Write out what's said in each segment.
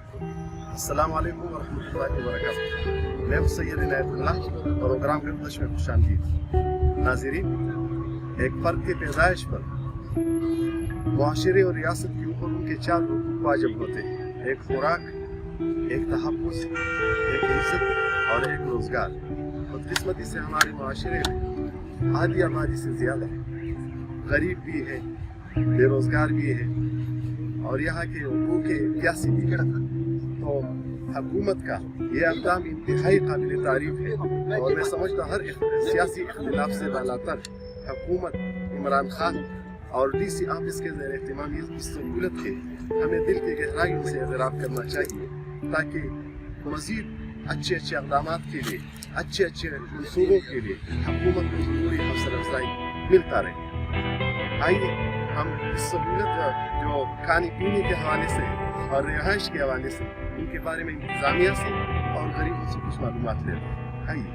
अस्सलाम वालेकुम वरहमतुल्लाहि वबरकातुहू। मैं सैयद इनायतुल्लाह, प्रोग्राम के खुश में खुशामदीद। नाज़रीन, एक फ़र्द की पैदाइश पर मुआशरे और रियासत के ऊपर उनके 4 हुकूक वाजिब होते हैं: एक खुराक, एक तहफ़्फ़ुज़, एक इज़्ज़त और एक रोज़गार। बदकिस्मती से हमारे मुआशरे में आधी आबादी से ज़्यादा गरीब भी है, बेरोज़गार भी है और यहाँ के हुकूक के सियासी बिगड़ तो हुकूमत का ये अक़दाम इंतहाई काबिल तारीफ़ है। और मैं समझता हर सियासी इख्तिलाफ से बालातर हुकूमत इमरान खान और DC ऑफिस के ज़ेर एहतमाम इस सहूलत के हमें दिल की गहराइयों से एतराफ़ करना चाहिए, ताकि मज़ीद अच्छे इक़दाम के लिए, अच्छे मनसूबों के लिए हुकूमत को ज़रूरी हौसला अफ़ज़ाई मिलता रहे। आइए हम इस सहूलत जो खाने पीने के हवाले से और रिहाइश के हवाले से इनके बारे में इंतज़ामिया से और गरीबों से कुछ मालूमात लेते हैं। आइए।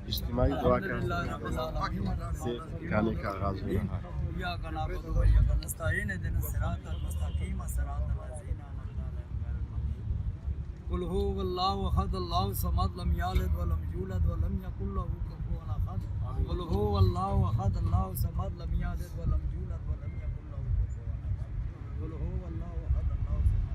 इज्तिमाई दुआ से गाने का आगाज़ हो रहा है। कुल हुवल्लाहु अहद अल्लाहु समद लम यलिद व लम यूलद व लम यकुल लहू कुफुवन अहद। कुल हुवल्लाहु अहद अल्लाहु समद लम यलिद व लम यूलद व लम यकुल लहू कुफुवन अहद। कुल हुवल्लाहु अहद अल्लाहु समद।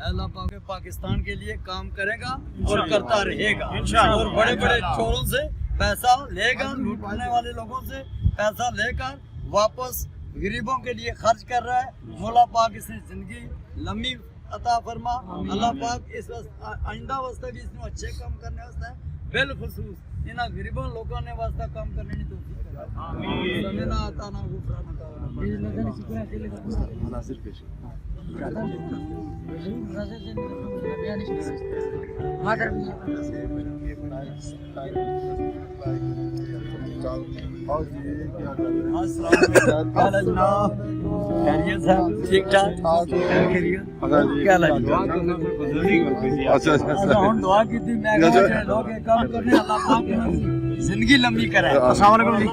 अल्लाह पाक पाकिस्तान के लिए काम करेगा और करता रहेगा और बड़े बड़े चोरों से पैसा लेगा, लूटने वाले लोगों से पैसा लेकर वापस गरीबों के लिए खर्च कर रहा है। मौला पाक इसे जिंदगी लंबी अता फरमा। अल्लाह पाक इस आइंदा वास्ते भी इसमें अच्छे काम करने वास्ते बिलखुसूस इन गरीबों लोगों ने वास्ते काम करने की तौफीक दे। आमीन। समीना अताना गुफराना का मुनासिर पेश ठीक ठाक क्या दुआ की थी मैं लोग काम करने अल्लाह पाक जिंदगी लंबी कराए। अस्सलाम वालेकुम जी।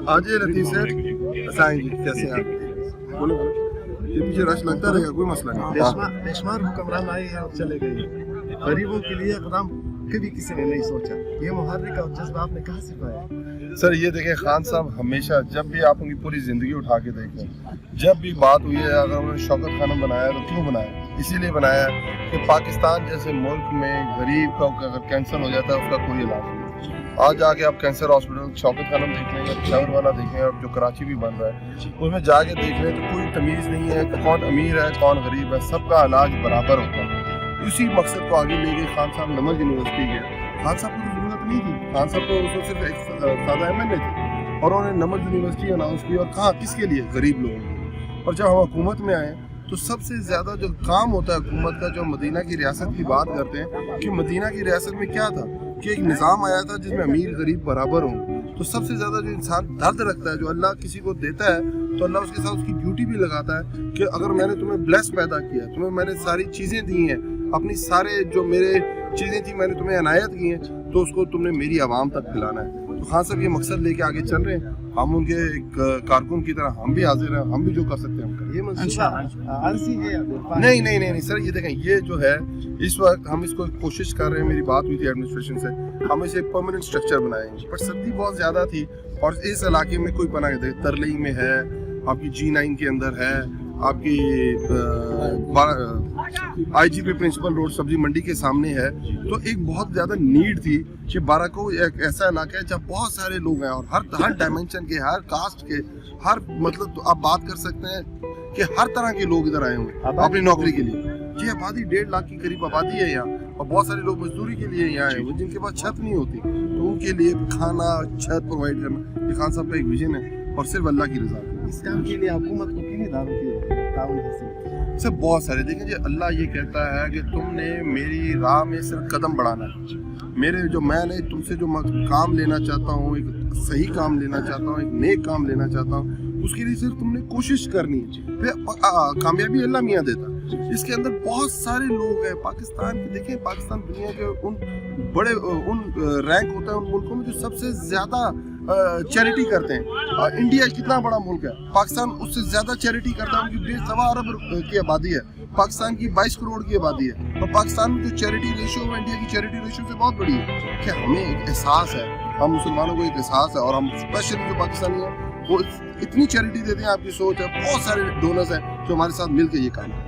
आज ये लतीफ़ सर जी कैसे हैं आप? बोलो ये पीछे रश लगता रहेगा, कोई मसला नहीं। बेशुमार हुक्मरान आए हैं और चले गए। गरीबों के लिए इक़दाम कभी किसी ने नहीं सोचा। ये मुहर्रिक और जज्बा आपने कहाँ से पाया? सर ये देखें, खान साहब हमेशा जब भी आप उनकी पूरी ज़िंदगी उठा के देखें, जब भी बात हुई है अगर उन्होंने शौकत खानम बनाया तो क्यों बनाया? इसीलिए बनाया कि पाकिस्तान जैसे मुल्क में गरीब का अगर कैंसर हो जाता है उसका कोई इलाज नहीं। आज जाके आप कैंसर हॉस्पिटल शौकत खानम देख लें या पेशावर वाला देखें और जो कराची भी बन रहा है उसमें जाके देख लें तो कोई तमीज़ नहीं है कि कौन अमीर है कौन गरीब है, सबका इलाज बराबर होता है। इसी मकसद को आगे ले गए खान साहब नमक यूनिवर्सिटी के। खान साहब को तो जरूरत नहीं थी, खान साहब तो सिर्फ एक सादा MLA थे, और उन्होंने नमक यूनिवर्सिटी अनाउंस की, और कहा किसके लिए, गरीब लोगों के लिए। और जब हम हुकूमत में आए तो सबसे ज़्यादा जो काम होता है हुकूमत का, जो मदीना की रियासत की बात करते हैं कि मदीना की रियासत में क्या था कि एक निज़ाम आया था जिसमें अमीर गरीब बराबर हों। तो सबसे ज़्यादा जो इंसान दर्द रखता है, जो अल्लाह किसी को देता है तो अल्लाह उसके साथ उसकी ड्यूटी भी लगाता है कि अगर मैंने तुम्हें ब्लेस पैदा किया, तुम्हें मैंने सारी चीज़ें दी हैं, अपनी सारे जो मेरे चीज़ें थी मैंने तुम्हें अनायत की हैं, तो उसको तुमने मेरी आवाम तक खिलाना है। तो खान साहब ये मकसद लेके आगे चल रहे हैं। हम उनके एक कारकुन की तरह हम भी हाजिर हैं, हम भी जो कर सकते हैं हम करें। ये मंसूबा आरजी है या इरफान? नहीं सर, ये देखें, ये जो है इस वक्त हम इसको कोशिश कर रहे हैं। मेरी बात हुई थी एडमिनिस्ट्रेशन से, हम इसे परमानेंट स्ट्रक्चर बनाएंगे, पर सर्दी बहुत ज़्यादा थी और इस इलाके में कोई बना के, तरलई में है, आपकी G9 के अंदर है, आपकी IGP प्रिंसिपल रोड सब्जी मंडी के सामने है। तो एक बहुत ज़्यादा नीड थी कि बाराको एक ऐसा इलाका है जहाँ बहुत सारे लोग हैं और हर डायमेंशन के, हर कास्ट के, हर मतलब तो आप बात कर सकते हैं कि हर तरह के लोग इधर आए होंगे अपनी नौकरी के लिए। जी आबादी 1.5 लाख की करीब आबादी है यहाँ, और बहुत सारे लोग मजदूरी के लिए यहाँ आए हुए जिनके पास छत नहीं होती, तो उनके लिए खाना, छत प्रोवाइड करना, ये खान साहब का एक विजन है और सिर्फ अल्लाह की रजा। इस काम के लिए हुकूमत को किन इदारों की ताउन हासिल? सब बहुत सारे देखें जी, अल्लाह ये कहता है कि तुमने मेरी राह में सिर्फ कदम बढ़ाना है। मैंने तुमसे जो काम लेना चाहता हूँ, एक सही काम लेना चाहता हूँ, एक नेक काम लेना चाहता हूँ, उसके लिए सिर्फ तुमने कोशिश करनी है, फिर कामयाबी अल्लाह मियाँ देता है। इसके अंदर बहुत सारे लोग हैं पाकिस्तान के। देखें, पाकिस्तान दुनिया के उन रैंक होता है उन मुल्कों में जो सबसे ज़्यादा चैरिटी करते हैं। इंडिया कितना बड़ा मुल्क है, पाकिस्तान उससे ज़्यादा चैरिटी करता है। उनकी 1.25 अरब की आबादी है, पाकिस्तान की 22 करोड़ की आबादी है, और पाकिस्तान में जो चैरिटी रेशियो है इंडिया की चैरिटी रेशियो से बहुत बड़ी है। कि हमें एक एहसास है, हम मुसलमानों को एक एहसास है, और हम स्पेशली जो पाकिस्तानी हैं वो इतनी चैरिटी देते हैं। आपकी सोच है, बहुत सारे डोनर्स हैं जो हमारे साथ मिल के ये काम करते हैं।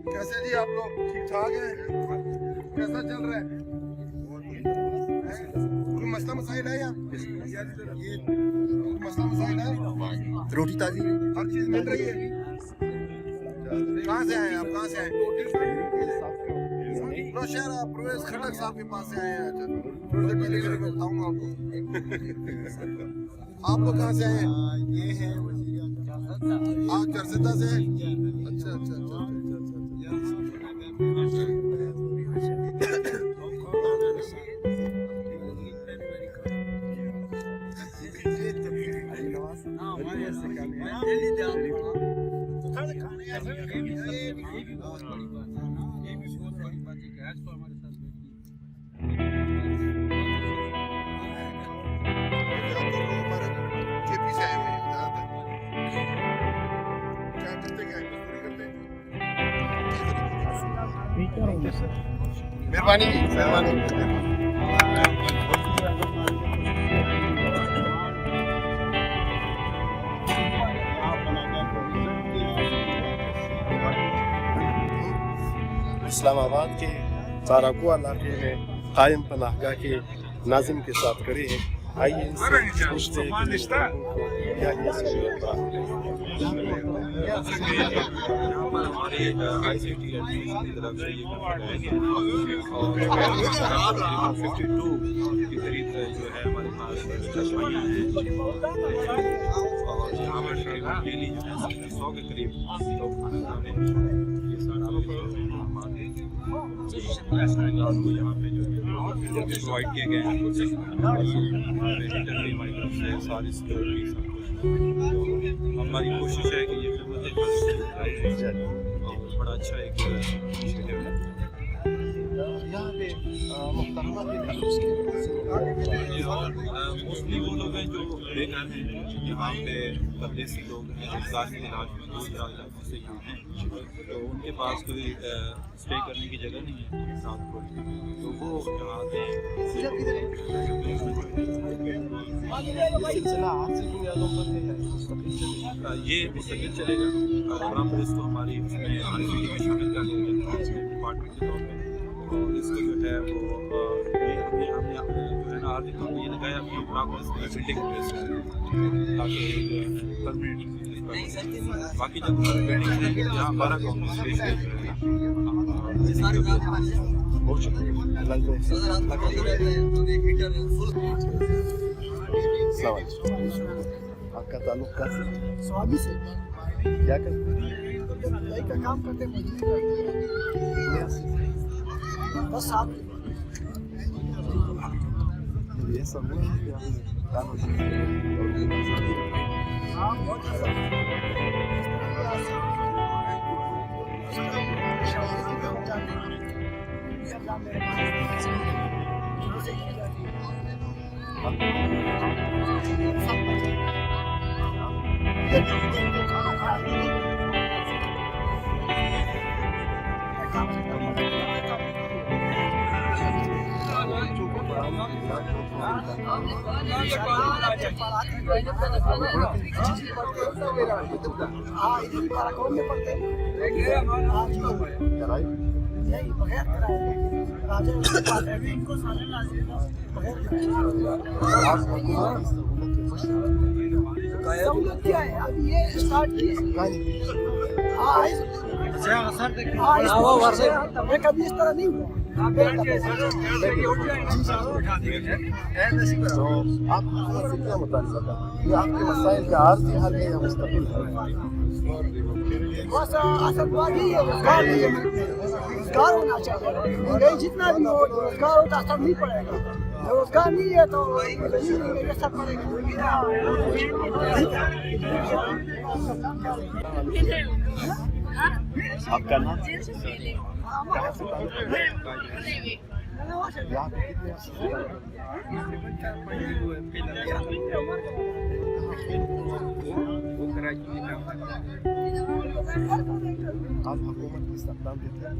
कैसे जी आप लोग ठीक ठाक हैं? कैसा चल रहा है? कोई मसला मसाइल है यहाँ? मसला मसाइल है? रोटी ताजी हर चीज मिल रही है। कहाँ से आए आप? कहाँ से आए? शहर आप प्रवेश खड़क साहब के पास से आए हैं। थोड़ी देर पहले मैं बताऊंगा आपको। आप लोग कहाँ से आए हैं? ये है आप चरसदा से? अच्छा अच्छा अच्छा मेहरबानी मेहरबानी। इस्लामाबाद के ताराकुआ इलाके में कायम पनाहगाह के नाजिम के साथ खड़े हैं। आइए इनसे पूछते हैं कि क्या ये सहूलियत यहाँ पर हमारे ICT एडमिशन की तरफ से ये और 52 के करीब जो है हमारे पास चश्माइयाँ हैं और यहाँ पर तकरीबन डेली जो है 100 के करीब लोग खाना खा रहे हैं। ये सारा आपको यहाँ पे जो प्रोवाइड किए गए हैं हमारी तरफ से सारी सिक्योरिटी सब कुछ। हमारी कोशिश है कि ये और बड़ा अच्छा एक इनिशिएटिव है। यहाँ पे मोस्टली वो लोग हैं जो बेघर हैं, यहाँ पे परदेसी लोग हैं, ज़ाहिर इलाज में दूर दराज इलाकों से यहाँ हैं, तो उनके पास कोई स्टे करने की जगह नहीं है रात को, तो वो यहाँ आते हैं। ये मुस्तकिल चलेगा। हम इसको हमारी उसमें ICT में शामिल कर लेंगे डिपार्टमेंट के तौर पर, और इसको जो है वो ये हमने जो है ना आर्थिक तौर पर ये लगाया अपनी प्रोग्रेस बिल्डिंग प्लेस ताकि परमानेंट बाकी जब बिल्डिंग है यहाँ हमारा कॉम्प्लेक्स बहुत शुक्रिया। आपका ताल्लुक कैसे? स्वामी से क्या करते हैं? भाई का काम करते मजदूरी बस आप ये सब है क्या? हाँ बहुत हाँ इधर काराकोरम में पढ़ते हैं। नहीं बगैर कराए राजा उसके पास है इनको साले लाजिम बगैर सहूलत क्या है अभी ये स्टार्ट किए मैं कभी इस तरह नहीं हुआ। तो आप हुकूमत से क्या मुतालबा करते हैं? ये आपके मसाइल का आर्जी हल है या मुस्तकिल हल है? बस असल बात यही है रोजगार नहीं है, रोजगार होना चाहिए। महंगाई जितना भी हो रोजगार हो तो असर नहीं पड़ेगा, रोजगार नहीं है तो असर पड़ेगा। आपका नाम? कहाँ से ताल्लुक है? यहाँ पे कितने आप हुकूमत की इस्तेमाल देते हैं?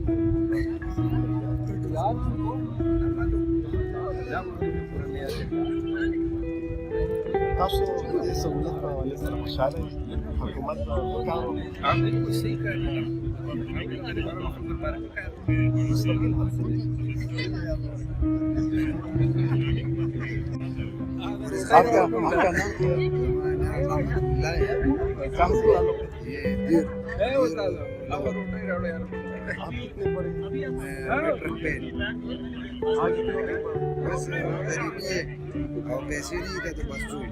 काश ये सहूलत के हवाले से खुशहाल है हुकूमत का काम बिल्कुल सही कर रही है। मुस्तकिल हल से आपका नाम क्या है? कहाँ से ताल्लुक है? आप कितने पढ़े? बस गरीबी है और पैसे नहीं थे तो बस छूट।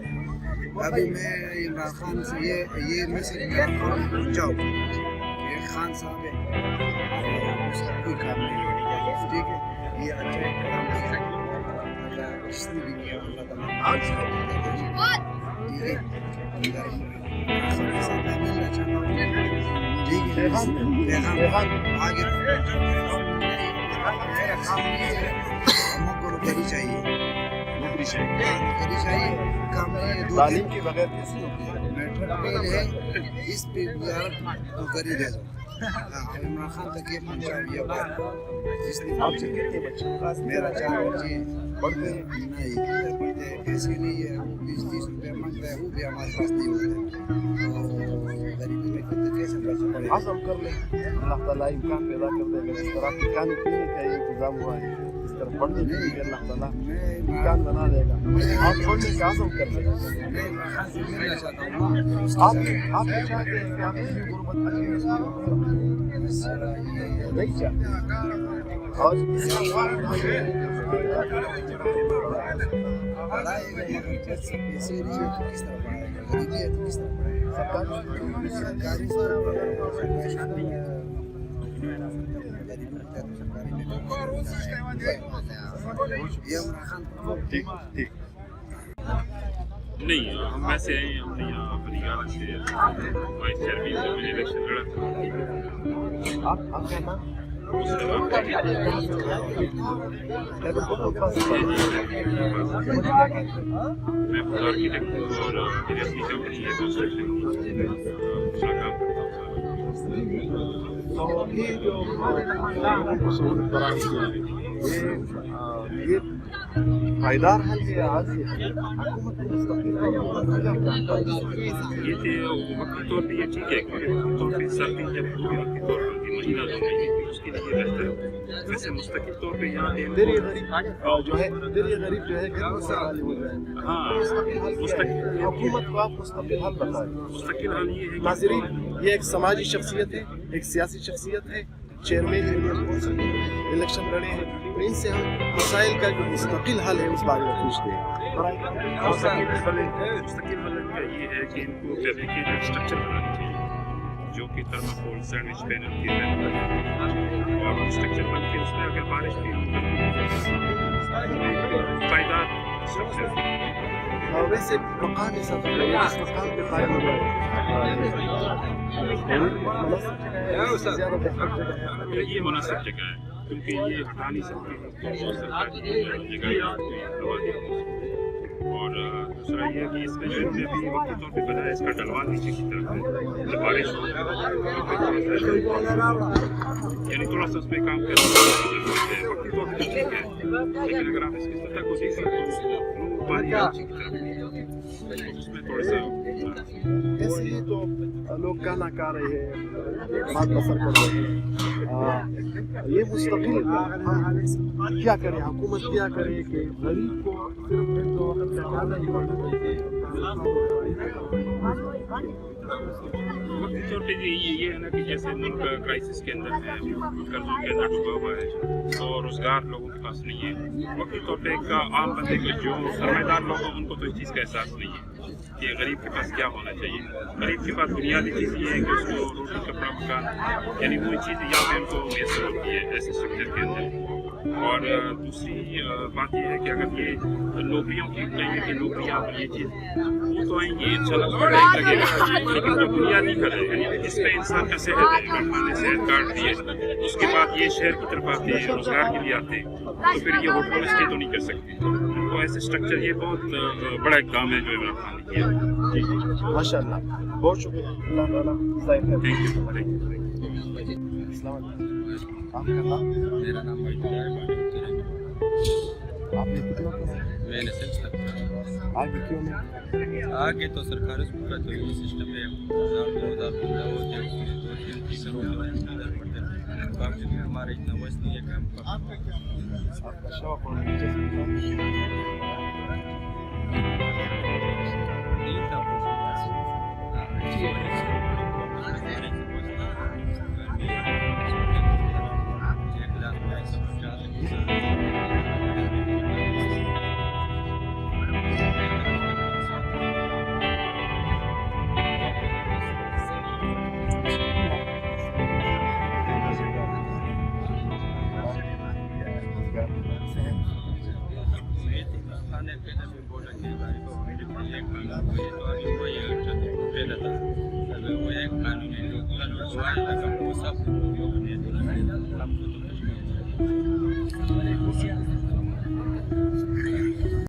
अभी मैं इमरान खान से ये मैसेज इमरान खान को पहुँचाऊँ, ये खान साहब है उसका कोई काम नहीं है, ठीक है। ये अच्छा एक काम है, अल्लाह इसने भी किया, अल्लाह ताला ठीक है। सबके साथ मैं मिलना चाहता हूँ, ठीक है। पैगाम आगे मेरा काम नहीं है, हमको नौकरी चाहिए, नौकरी चाहिए, काम नहीं है। तालीम के बगैर कैसे होती है? मेट्रिक फेल है, इस पे नौकरी दे दो। इमरान खान तक ये पहुँचा बात, इसलिए आपसे कितने बच्चे? मेरा 4 बच्चे पढ़ते हैं? नहीं पढ़ते, पैसे नहीं है, वो 20-30 रुपये मांगता है, वो भी हमारे पास नहीं होते। तो गरीबी में तो कैसे बच्चे आज़म कर लें, अल्लाह ताला इम्कान पैदा कर देगा। जिस तरह के खाने पीने का ये इंतज़ाम हुआ है, इस तरह पढ़ने के लिए अल्लाह ताला इम्कान बना देगा। आप पढ़ने का आज़म कर लें। आप चाहते हैं कि आप इसी गुर्बत नहीं चाहते, और पढ़ाएगा ये पैसे नहीं है तो किस तरह पढ़ाएगा, गरीबी है तो किस तरह पढ़ाएगा। सरकारी ये इमरान खान ठीक ठीक। नहीं, हम वैसे हैं, हमने यहाँ फरीदाबाद से वाइस चेयरमैन जब मैंने इलेक्शन लड़ा था। आपका नाम? मैं खुद आर्किटेक्ट हूँ और मेरी अपनी कंपनी है कंस्ट्रक्शन की, दूसरा काम करता हूँ। तो ये जो ये पायदार हल है आज ये थे वक्ती तौर पे ये ठीक है, क्योंकि वक्ती तौर पे सर्दी जब पूरी वक्ती तौर पर होती महीना 2 महीने की, उसके लिए बेहतर है। वैसे मुस्तकिल तौर पे यहाँ दरिया गरीब जो है गर्मी से खाली हो जाए। हाँ, मुस्तकिल हुकूमत को आप मुस्तकिल हल बताएं। मुस्तकिल हाल ये है कि नाज़रीन, ये एक समाजी शख्सियत है, एक सियासी शख्सियत है, चेयरमैन इलेक्शन लड़े हैं, तो इनसे हम मसाइल का जो मुस्तकिल हल है उस बारे में पूछते हैं। मुस्तकिल हल का ये है कि इनको फैब्रिकेटेड स्ट्रक्चर बनाना चाहिए, जो कि थर्माकोल सैंडविच पैनल के और स्ट्रक्चर बन के उसमें अगर बारिश भी हो तो पायदार स्ट्रक्चर। और वैसे मकान इस मकान पे कायम हो गए ये मुनासिब जगह है, क्योंकि ये हटा नहीं सकते सरकारी जगह यहाँ करवा दी। और दूसरा ये कि इसमें जो भी वक्ती तौर पे बनाया इसका डलवान नीचे की तरफ है, जब बारिश हो यानी थोड़ा सा उसमें काम करना है। वक्ती तौर पे ठीक है, लेकिन अगर आप इसकी सतह को देखें तो पानी नीचे की तरफ उसमें थोड़ा सा ऐसे ही तो लोग गाना गा रहे हैं, बात बसर कर रहे हैं। ये मुस्तकिल हम क्या करें, हुकूमत क्या करे कि गरीब को सिर्फ एक दो वक्त का खाना ही वक्ती तौर पे ये है ना कि जैसे मुल्क क्राइसिस के अंदर है, कर्जों के अंदर डूबा हुआ है, तो रोजगार लोगों के पास नहीं है। वक्ती तौर पे एक आम बंदे के जो सरमाएदार लोग हैं उनको तो इस चीज़ का एहसास नहीं है कि गरीब के पास क्या होना चाहिए। गरीब के पास बुनियादी चीज़ ये है कि उसको रोटी कपड़ा मकान, यानी वो चीज़ यहाँ पे उनको मैसर होती है ऐसे स्ट्रक्चर के अंदर। और दूसरी बात यह है कि अगर ये नौकरियों की कहीं की नौकरियाँ ये चीज़ वो तो आएंगी इंशाल्लाह लगेगा, लेकिन जो बुनियादी घर है जिस पे इंसान का सेहत है, मैंने सेहत कार्ड दिए, उसके बाद ये शहर की तरफ आते हैं, रोजगार के लिए आते हैं, तो फिर ये होटल स्टे तो नहीं कर सकते। तो ऐसे स्ट्रक्चर ये बहुत बड़ा एक काम है जो इमरान खान ने किया। माशाअल्लाह, बहुत शुक्रिया। अल्लाह ताला ज़ाहिर करे। Thank you. अस्सलाम वालेकुम। आपका नाम? मेरा नाम आपने कितना पढ़ा? मैंने सिक्स तक आगे क्यों नहीं? आगे तो सरकारी स्कूल का जो ये सिस्टम है 2015 होते हैं, उसमें 2-3 टीचर होते हैं, पढ़ते हैं। बाकी में हमारा इतना वैसे नहीं है कि हम आपका शौक और दिलचस्पी था? नहीं था खाने पीने में बोला कि भाई को मेरे को ये खाना तो अभी वो ये पहले था वो एक कानूनी लोग लगा वो सब लोग ने हमको तो कुछ नहीं